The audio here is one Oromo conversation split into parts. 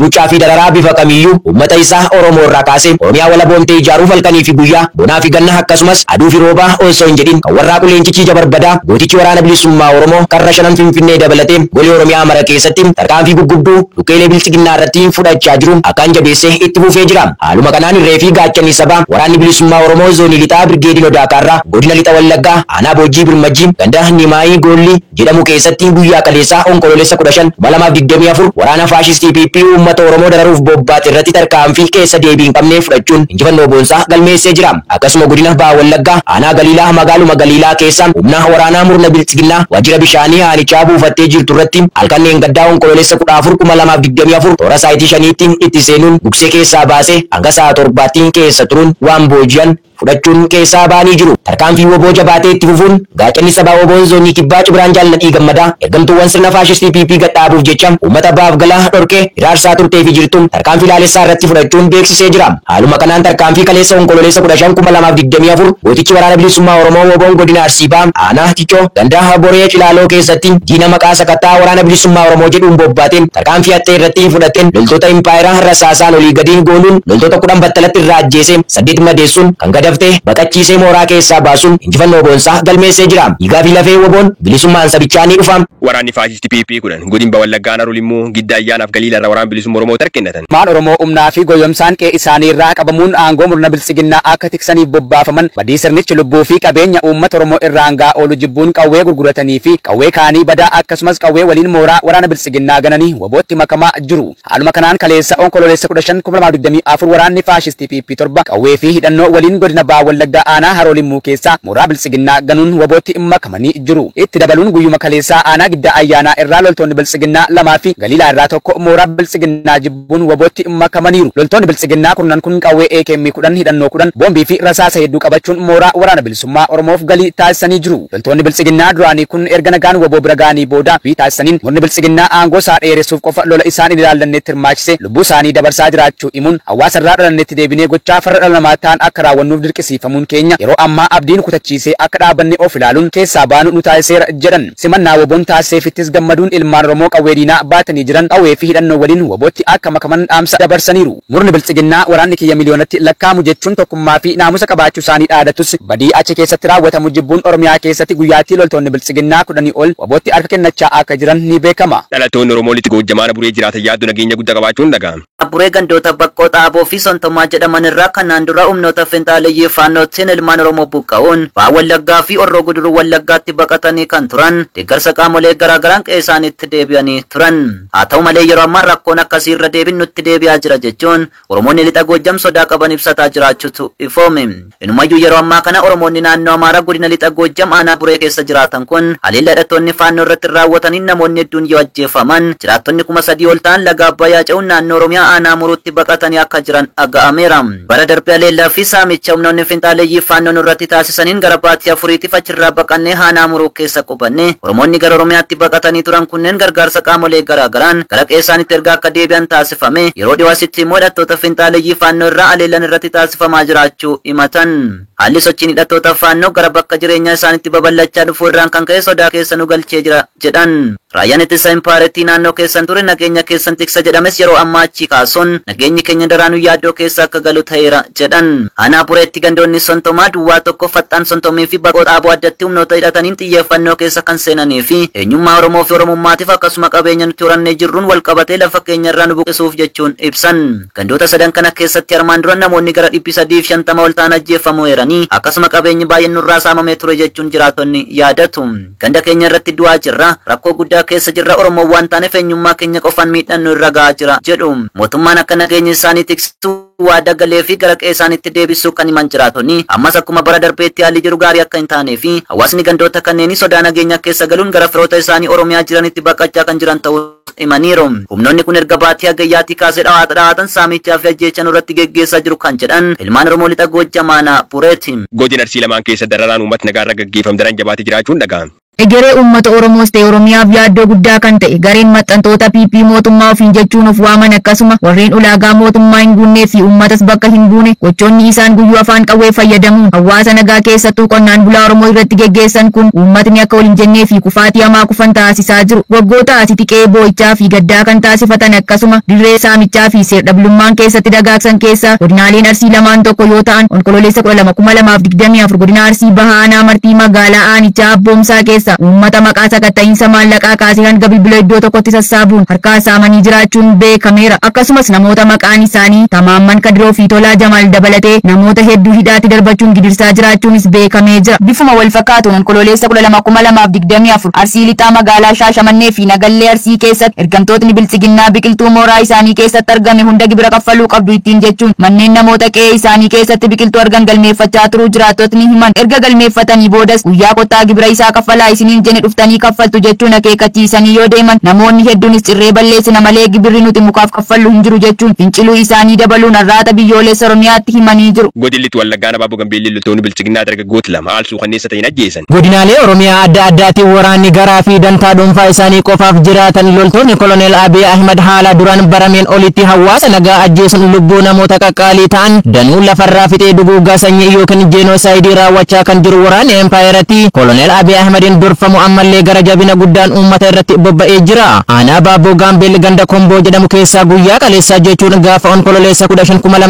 tuuccaa fi dararaa bifa kamiyyuu uummata isaa Oromoo irraa kaasee Oromiyaa walaboomtee ijaaruuf halkanii fi guyyaa bonaa fi ganna akkasumas aduu fi roobaa osoo hin jedhin kan warraa quleencichi jabarbadaa gootichi waraana bilisummaa Oromoo karra shanan Finfinnee dabalatee golee Oromiyaa mara keessatti tarkaanfii guggubduu dhukeelee bilchiginnaa irratti fudhachaa jiru akkaan jabeessee itti fufee jira. Haaluma kanaan irree fi gaachanni sabaa waraanni bilisummaa Oromoo zoonii lixaa Birgeedii Odaakaarraa godina lixa Wallaggaa aanaa Boojjii Birmajjii ganda Nimaayii Goolli jedhamu keessatti guyyaa kaleessaa onkoloolessa 15 2024 waraana faashistii PP uummata Oromoo dararuuf bobbaate irratti tarkaanfii keessa deebii hin qabne fudhachuun injifannoo boonsaa galmeessee jira. Akkasuma godina Baha Wallaggaa aanaa Galiilaa magaaluma Galiilaa keessa humna waraanaa murna bilchiginnaa waajjira bishaanii aanichaa buufattee jirtu irratti halkanneen gaddaa onkoloolessa 14 2024 toora saayitii shaniitti itti seenuun buksee keessaa baasee hanga sa'a 7tti keessa turuun waan booji'an fudhachuun keessaa baanii jiru. Tarkaanfii woboo jabaatee itti fufuun gaachanni sabaa woboon zoonii kibbaa Cibraan Jaalladhii Gammadaa ergamtuuwwan sirna faashistii PP gadhaabuuf jecha uummata baaf galaa dhorkee hiraarsaa turtee fi jirtuun tarkaanfii laalessaa irratti fudhachuun beeksisee jira. Haaluma kanaan tarkaanfii kaleessa onkoloolessa 15 2024 gootichi waraana bilisummaa Oromoo woboon godina Arsii Bahaa aanaa Ticoo ganda Boree Cilaaloo keessatti diina maqaa sakattaa waraana bilisummaa Oromoo jedhuun bobbaateen tarkaanfii hattee irratti fudhateen loltoota impaayeraa rasaasaan olii gadiin goonuun loltoota 10 battalatti irraa ajjeesee 8 madeessuun kan daftee baqachiisee mooraa keessaa baasuun injifannoo boonsaa galmeessee jira. Dhiigaa fi lafee woboon bilisummaan sabichaa ni dhufa. Waraanni faashistii PP kudhan godina Wallaggaa Naarol immoo giddaa ayyaanaaf Galiilaa irraa waraana bilisummaa Oromoo tarkennatan. Maan Oromoo humnaa fi goyyoomsaan qe'ee isaanii irraa qabamuun aangoo murna bilchiginnaa akka tiksaniif bobbaafaman badii sirnichi lubbuu fi qabeenya uummata Oromoo irraa hangaa oolu jibbuun qawwee gurguratanii fi qawwee kaanii badaa akkasumas qawwee waliin mooraa waraana bilchiginnaa gananii wobootti makamaa jiru. Haaluma kanaan kaleessa onkoloolessa 15 2024 waraanni faashistii PP 7 qawwee fi hidhannoo waliin godina Baha Wallaggaa aanaa Haroo Limmuu keessaa mooraa bilchiginnaa ganuun wobootti makamanii jiru. Itti dabaluun guyyuma kaleessaa aanaa giddaa ayyaanaa irraa loltoonni bilchiginnaa lamaa fi Galiilaa irraa tokko mooraa bilchiginnaa jibbuun wobootti makamaniiru. Loltoonni bilchiginnaa kurnan kun qawwee AKM 10 hidhannoo 10 boombii fi rasaasa hedduu qabachuun mooraa waraana bilisummaa Oromoof galii taasisanii jiru. Loltoonni bilchiginnaa duraanii kun erga nagaan woboo bira gaanii booda fi taasisaniin murni bilchiginnaa aangoo isaa dheeressuuf qofa lola isaan hin ilaallannetti hirmaachise lubbuu isaanii dabarsaa jiraachuu himuun hawaasa irraa dhalannetti deebinee gochaa farra dhala namaa ta'an akka raawwannuuf dirqisiifamuun keenya yeroo ammaa abdiin kutachiisee akka dhaabanne of ilaaluun keessaa baanu nu taasiseera jedhan. Simannaa woboon taasiseefittis gammaduun ilmaan Oromoo qawwee diinaa baatanii jiran qawwee fi hidhannoo waliin wobootti akka makaman dhaamsa dabarsaniiru. Murni bilchiginnaa waraanni kiyya miliyoonatti lakkaamu jechuun tokkummaa fi naamusa qabaachuu isaanii dhaadatus badii achi keessatti raawwatamu jibbuun Oromiyaa keessatti guyyaatti loltoonni bilchiginnaa 10 ol wobootti harka kennachaa akka jiran ni beekama. Dhalattoonni Oromoo litti goojjamaan Buree jiraatan yaaddu nageenya guddaa qabaachuun dhaga'ama. Buree gandoota bakkoo Xaaboo fi Sontomaa jedhaman irraa kanaan dura humnoota finxaaleeyyii faannootiin ilmaan Oromoo buqqa'uun Baha Wallaggaa fi Horroo Guduruu Wallaggaatti baqatanii kan turan deeggarsa qaamolee garaagaraan qe'ee isaaniitti deebi'anii turan. Haa ta'u malee yeroo ammaa rakkoon akkasii irra deebiin nutti deebi'aa jira jechuun Oromoonni lixa Goojjam sodaa qaban ibsataa jiraachuutu ifoome. Inumayyuu yeroo ammaa kana Oromoonni naannoo Amaaraa godina lixa Goojjam aanaa Buree keessa jiraatan kun haleellaa hidhattoonni faannoo irratti raawwataniin namoonni hedduun yoo ajjeefaman jiraattonni 3,000 ol ta'an laga Abbayyaa ce'uun naannoo Oromiyaa aanaa Muruutti baqatanii akka jiran dhaga'ameera. Bara darbee haleellaa fi saamicha humnoonni finxaaleeyyii faannoo irratti taasisaniin gara baatii afuriitiif achirraa baqannee aanaa Muruu keessa qubanne. Oromoonni gara Oromiyaatti baqatanii turan kunneen gargaarsa qaamolee garaagaraan gara qe'ee isaaniitti erga akka deebi'an taasifame. Yeroo dhiwaasitti immoo hidhattoota finxaaleeyyii faannoo irraa haleellaan irratti taasifamaa jiraachuu himatan. Haalli sochiin hidhattoota faannoo gara bakka jireenyaa isaaniitti babal'achaa dhufuu irraan kan ka'e sodaa keessa nu galchee jira jedhan. Raayyaan ittisa impaaretii naannoo keessan ture nageenya keessan tiksa jedhames yeroo ammaa achi kaasuun nageenyi keenya daraanuu yaaddoo keessa akka galu ta'eera jedhan. Aanaa Bureetti gandoonni Sontomaa Duwwaa tokko Faxxaan Sontomii fi Bakkoo Xaaboo addatti humnoota hidhataniin xiyyeeffannoo keessa kan seenanii fi eenyummaa Oromoo fi Oromummaatiif akkasuma qabeenya nuti horannee jirruun wal qabatee lafa keenya irraa nu buqqisuuf jechuun ibsan. Gandoota sadan kana keessatti armaan dura namoonni gara 350 ol ta'an ajjeefamuu eeranii akkasuma qabeenyi baay'een nurraa saamamee ture jechuun jiraattonni yaadatu. Ganda keenya irratti du'aa jirra, rakkoo guddaa keessa jirra, Oromoo waan taaneef eenyummaa keenya qofaan miidhaan irra gahaa jira jedhu. Mootummaan akka nageenya isaanii tiksu waada galee fi gara qe'ee isaaniitti deebisuu kan himan jiraattonni ammas akkuma bara darbeetti haalli jiru gaarii akka hin taanee fi hawaasni gandoota kanneenii sodaa nageenya keessa galuun gara firoota isaanii Oromiyaa jiranitti baqachaa kan jiran ta'uu himaniiru. Humnoonni kun erga baatii hagayyaatii kaasee dhawaatan saamichaa fi ajjeechaa irratti geggeessaa jiru kan jedhan ilmaan Oromoo lixa Goojjam aanaa Bureeti. Godina Arsii lamaan keessa dararaan uummata nagaa irra gaggeeffamu daran jabaatee jiraachuun dhaga'ame. Egeree uummata Oromoos ta'e Oromiyaaf yaaddoo guddaa kan ta'e gareen maxxantoota PP mootummaa ofiin jechuun of waaman akkasuma warreen ulaagaa mootummaa hin guunnee fi uummatas bakka hin buune gochoonni isaan guyyuu afaan qawwee fayyadamuun hawaasa nagaa keessattuu qonnaan bulaa Oromoo irratti geggeessan kun uummatni akka wal hin jennee fi kufaatii hamaa kufan taasisaa jiru. Waggoota asii qe'ee boo'ichaa fi gaddaa kan taasifatan akkasuma dirree saamichaa fi seer-dhablummaan keessatti dagaagsan keessa godinaaleen Arsii lamaan tokko yoo ta'an onkololeessa 12/2024 godina Arsii Bahaa Aanaa Martii magaalaa Aanichaa Abboomsaa keessa uummata maqaa sakatta'iinsa maallaqaa kaasee hanga bilbila iddoo tokkotti sassaabuun harkaa saamanii jiraachuun beekameera. Akkasumas namoota maqaan isaanii Tamaamman Kadiroo fi Tolaa Jamaal dabalatee namoota hedduu hidhaatti darbachuun gidirsaa jiraachuunis beekamee jira. Bifuma wal fakkaatuun onkololeessa 12/2024 Arsii lixaa magaalaa Shaashamannee fi Nagallee Arsii keessatti ergamtootni bilchiginnaa biqiltuu mooraa isaanii keessatti argame hunda gibira kaffaluu qabdu ittiin jechuun manneen namoota qe'ee isaanii keessatti biqiltuu argan galmeeffachaa turuu jiraattotni himan. Erga galmeeffatanii boodas guyyaa qottaa gibira isaa kaffalaa isiniin jenne dhuftanii kaffaltu jechuun akeekkachiisanii yoo deeman namoonni hedduunis cirree balleessina malee gibirri nuti mukaaf kaffallu hin jiru jechuun finciluu isaanii dabaluun har'aata biyyoolessa Oromiyaatti himanii jiru. Godillitti Wallaggaan Abaaboo Gambeellii loltoonni bilchiginnaa dargaggoota lama haal suukanneessa ta'in ajjeesan. Godinaalee Oromiyaa adda addaatiin waraanni garaa fi dantaa dhuunfaa isaanii qofaaf jiraatan loltoonni Koloneel Abiy Ahmed haala duraan barameen olitti hawaasa nagaa ajjeesuun lubbuu namoota qaqqaalii ta'an danuu lafarraa fixee duguuggaa sanyii yookiin jeenoosaayidii raawwachaa kan jiru waraanni Empaayeratti Koloneel Abiy Ahmedin durfamu ammallee gara jabina guddaan uummata irratti bobba'ee jira. Aanaa Abaaboo Gaambeellii ganda Komboo jedhamu keessaa guyyaa kaleessaa jechuun gaafa onkololeessa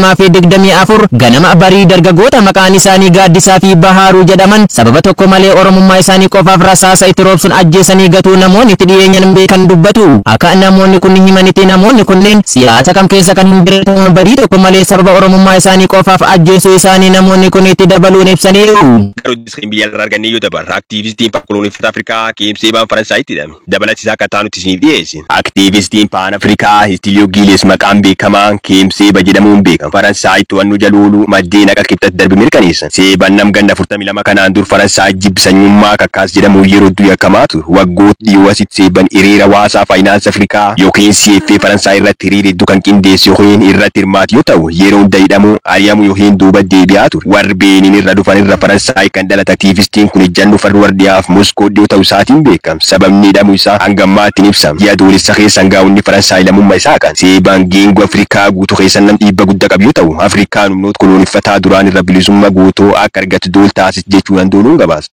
15/2024 ganama barii dargaggoota maqaan isaanii Gaaddisaa fi Bahaaruu jedhaman sababa tokko malee Oromummaa isaanii qofaaf rasaasa itti roobsuun ajjeesanii gatuu namoonni itti dhiyeenyan beekan dubbatu. Akka namoonni kun himanitti namoonni kunneen siyaasa kam keessa kan hin jirre barii tokko malee sababa Oromummaa isaanii qofaaf ajjeesuu isaanii namoonni kun itti dabaluun ibsaniiru. Garuu biyya irraa argannee yoo dabarra aktiivistiin Paakolooniifata Afrikaa KMC baan Faransaaytti hidhame. Dabalachiisaa akka taanutti isiniif dhiyeessina. Aktiivistiin Paan Afrikaa Histiliyoo Giiles maqaan beekamaan KMC jedhamuun beekama. Faransaay to'annoo jaloolu maddeen akka kibxatti darbe mirkaneessan. Seebaan nam ganna 42 kanaan dur Faransaay jibbisanyummaa kakkaas jedhamu yeroo durii akkamaatu waggoota dhiyoo asitti seebaan hiriira waasaa faayinaansi Afrikaa yookiin CFA Faransaay irratti hiriira hedduu kan qindeesse yookiin irratti hirmaatu yoo ta'u yeroo hunda hidhamu ari'amu yookiin duuba deebi'aa ture. Warri Beeniin irra dhufan irra Faransaay kan dhalate aktiivistiin kun ejjannoo farra wardiyaaf Moskoo dhiyoo ta'uu isaatiin beekama. Sababni hidhamuu isaa hanga ammaatti hin ibsamu. Ji'a adoolessa keessa hangaa'onni Faransaay lammummaa isaa kan seebaan geengoo Afrikaa guutuu keessan nam dhiibba guddaa qabu yoo ta'u Afrikaan humnoota koloonifataa duraan irra bilisummaa guutuu akka argatu dool taasise jechuun handoonuun gabaasa.